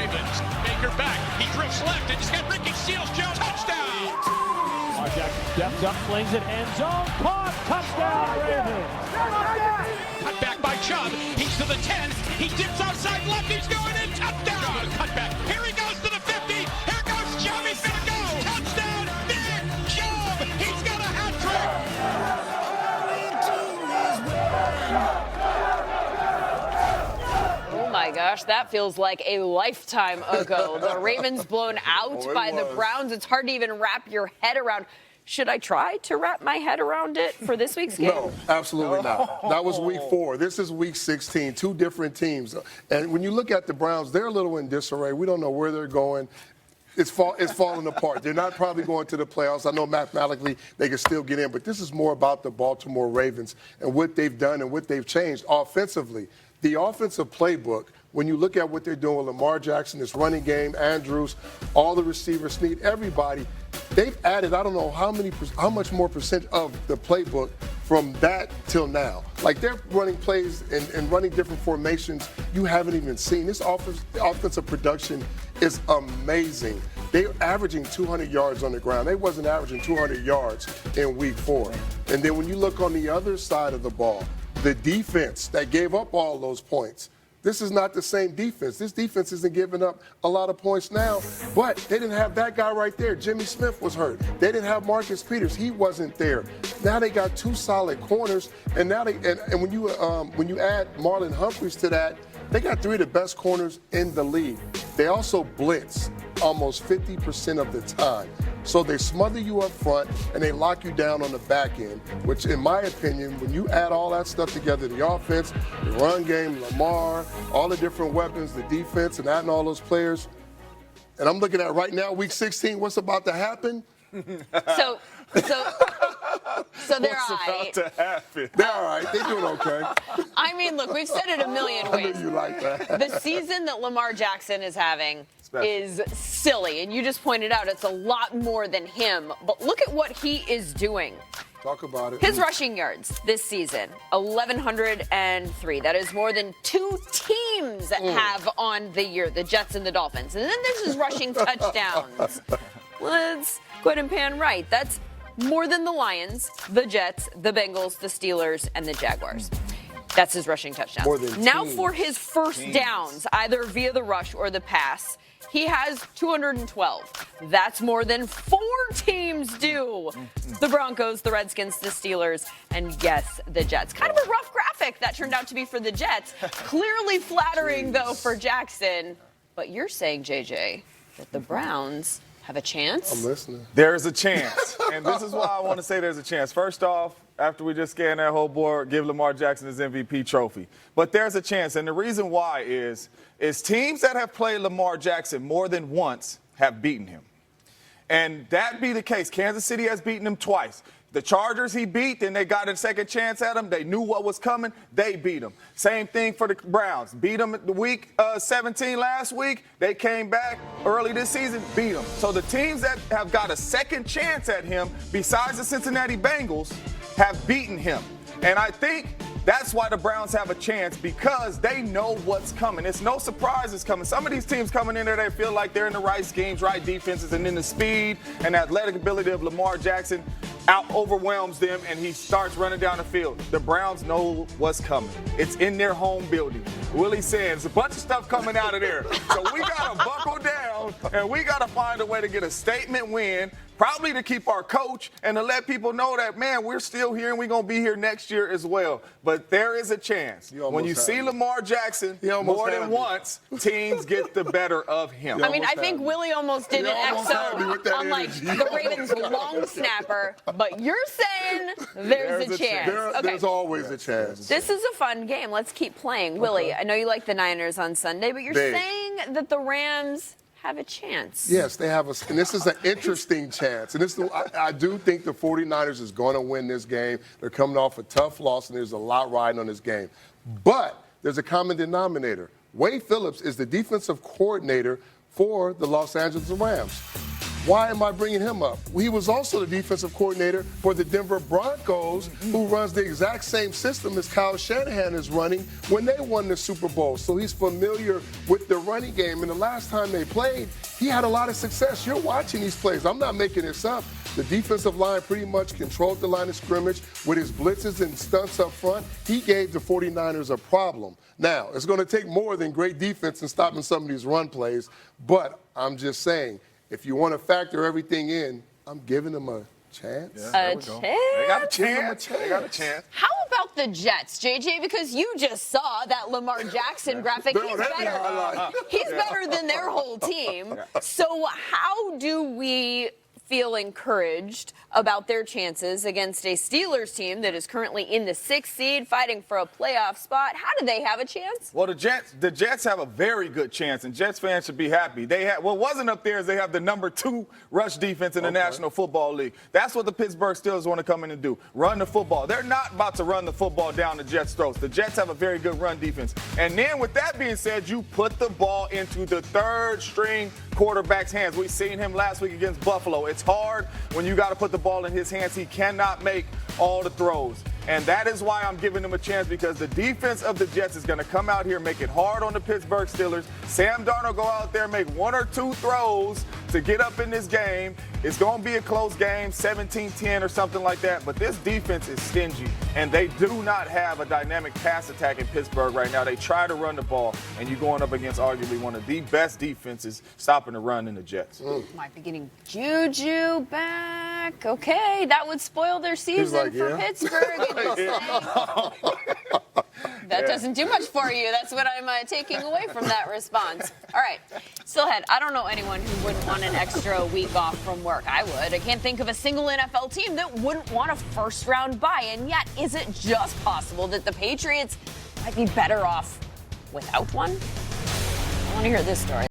Ravens. Baker back. He drifts left and he's got Ricky Seals. Jones, touchdown. Lamar Jackson steps up, flings it, end zone, caught, touchdown, Ravens. Cut back by Chubb. He's to the 10. He dips outside left. He's going in. Touchdown. Cut back. Here he goes to the 50. Here goes Chubb. He's going to go. Touchdown. Nick Chubb. He's got a hat trick. Oh my gosh, that feels like a lifetime ago. The Ravens blown out by the Browns. It's hard to even wrap your head around. Should I try to wrap my head around it for this week's game? No, absolutely not. That was week 4. This is week 16, 2 different teams. And when you look at the Browns, they're a little in disarray. We don't know where they're going. It's falling apart. They're not probably going to the playoffs. I know mathematically they can still get in, but this is more about the Baltimore Ravens and what they've done and what they've changed offensively. The offensive playbook, when you look at what they're doing with Lamar Jackson, this running game, Andrews, all the receivers, Snead, everybody, they've added, I don't know how much more percent of the playbook from that till now. Like they're running plays and running different formations you haven't even seen. This offensive production is amazing. They're averaging 200 yards on the ground. They wasn't averaging 200 yards in week 4. And then when you look on the other side of the ball, the defense that gave up all those points, this is not the same defense. This defense isn't giving up a lot of points now, but they didn't have that guy right there. Jimmy Smith was hurt. They didn't have Marcus Peters. He wasn't there. Now they got 2 solid corners, and now and when you add Marlon Humphreys to that, they got 3 of the best corners in the league. They also blitz almost 50% of the time. So they smother you up front and they lock you down on the back end, which in my opinion, when you add all that stuff together, the offense, the run game, Lamar, all the different weapons, the defense, and adding all those players, and I'm looking at right now, week 16, what's about to happen? So they're all right. What's about to happen? They're all right. They're doing okay. I mean, look, we've said it a million ways. I knew you like that. The season that Lamar Jackson is having is silly, and you just pointed out it's a lot more than him. But look at what he is doing. Talk about it. His rushing yards this season, 1,103. That is more than 2 teams have on the year, the Jets and the Dolphins. And then there's his rushing touchdowns. Let's go ahead and pan right. That's more than the Lions, the Jets, the Bengals, the Steelers, and the Jaguars. That's his rushing touchdowns. More than now teams. for his first downs, either via the rush or the pass, he has 212. That's more than 4 teams do. The Broncos, the Redskins, the Steelers, and yes, the Jets. Kind of a rough graphic that turned out to be for the Jets. Clearly flattering, though, for Jackson. But you're saying, JJ, that the Browns have a chance? I'm listening. There's a chance. And this is why I want to say there's a chance. First off, after we just scanned that whole board, give Lamar Jackson his MVP trophy. But there's a chance. And the reason why is teams that have played Lamar Jackson more than once have beaten him. And that be the case. Kansas City has beaten him twice. The Chargers he beat, then they got a second chance at him. They knew what was coming. They beat him. Same thing for the Browns. Beat them the week 17 last week. They came back early this season, beat them. So the teams that have got a second chance at him, besides the Cincinnati Bengals, have beaten him. And I think that's why the Browns have a chance, because they know what's coming. It's no surprises coming. Some of these teams coming in there, they feel like they're in the right schemes, right defenses, and then the speed and athletic ability of Lamar Jackson overwhelms them, and he starts running down the field. The Browns know what's coming. It's in their home building. Willie said there's a bunch of stuff coming out of there. So we got to buckle down, and we got to find a way to get a statement win, probably to keep our coach and to let people know that, man, we're still here and we're going to be here next year as well. But there is a chance. When you see Lamar Jackson more than once, teams get the better of him. I mean, I think Willie almost did an exo on, like, the Ravens' long snapper. But you're saying there's a chance. There's always a chance. This is a fun game. Let's keep playing. Willie, I know you like the Niners on Sunday, but you're saying that the Rams have a chance. Yes, they have and this is an interesting chance. And I do think the 49ers is going to win this game. They're coming off a tough loss, and there's a lot riding on this game. But there's a common denominator. Wade Phillips is the defensive coordinator for the Los Angeles Rams. Why am I bringing him up? He was also the defensive coordinator for the Denver Broncos, who runs the exact same system as Kyle Shanahan is running when they won the Super Bowl. So he's familiar with the running game. And the last time they played, he had a lot of success. You're watching these plays. I'm not making this up. The defensive line pretty much controlled the line of scrimmage with his blitzes and stunts up front. He gave the 49ers a problem. Now, it's going to take more than great defense in stopping some of these run plays, but I'm just saying, if you want to factor everything in, I'm giving them a chance. Yeah, A chance? They got a Give them a chance. chance. They got a chance. How about the Jets, JJ? Because you just saw that Lamar Jackson graphic. They're on every highlight. He's better than their whole team. So how do we feel encouraged about their chances against a Steelers team that is currently in the 6th seed fighting for a playoff spot? How do they have a chance? Well, the Jets have a very good chance, and Jets fans should be happy. They have what wasn't up there is they have the number 2 rush defense in the National Football League. That's what the Pittsburgh Steelers want to come in and do, run the football. They're not about to run the football down the Jets' throats. The Jets have a very good run defense. And then with that being said, you put the ball into the 3rd-string quarterback's hands. We've seen him last week against Buffalo. It's hard when you got to put the ball in his hands. He cannot make all the throws. And that is why I'm giving him a chance, because the defense of the Jets is going to come out here, make it hard on the Pittsburgh Steelers. Sam Darnold go out there, make 1 or 2 throws to get up in this game. It's going to be a close game, 17-10 or something like that. But this defense is stingy, and they do not have a dynamic pass attack in Pittsburgh right now. They try to run the ball, and you're going up against arguably one of the best defenses stopping the run in the Jets. Might be getting Juju back. Okay, that would spoil their season for Pittsburgh. That doesn't do much for you. That's what I'm taking away from that response. All right. Stillhead, I don't know anyone who wouldn't want an extra week off from work. I would. I can't think of a single NFL team that wouldn't want a first-round bye. And yet, is it just possible that the Patriots might be better off without one? I want to hear this story.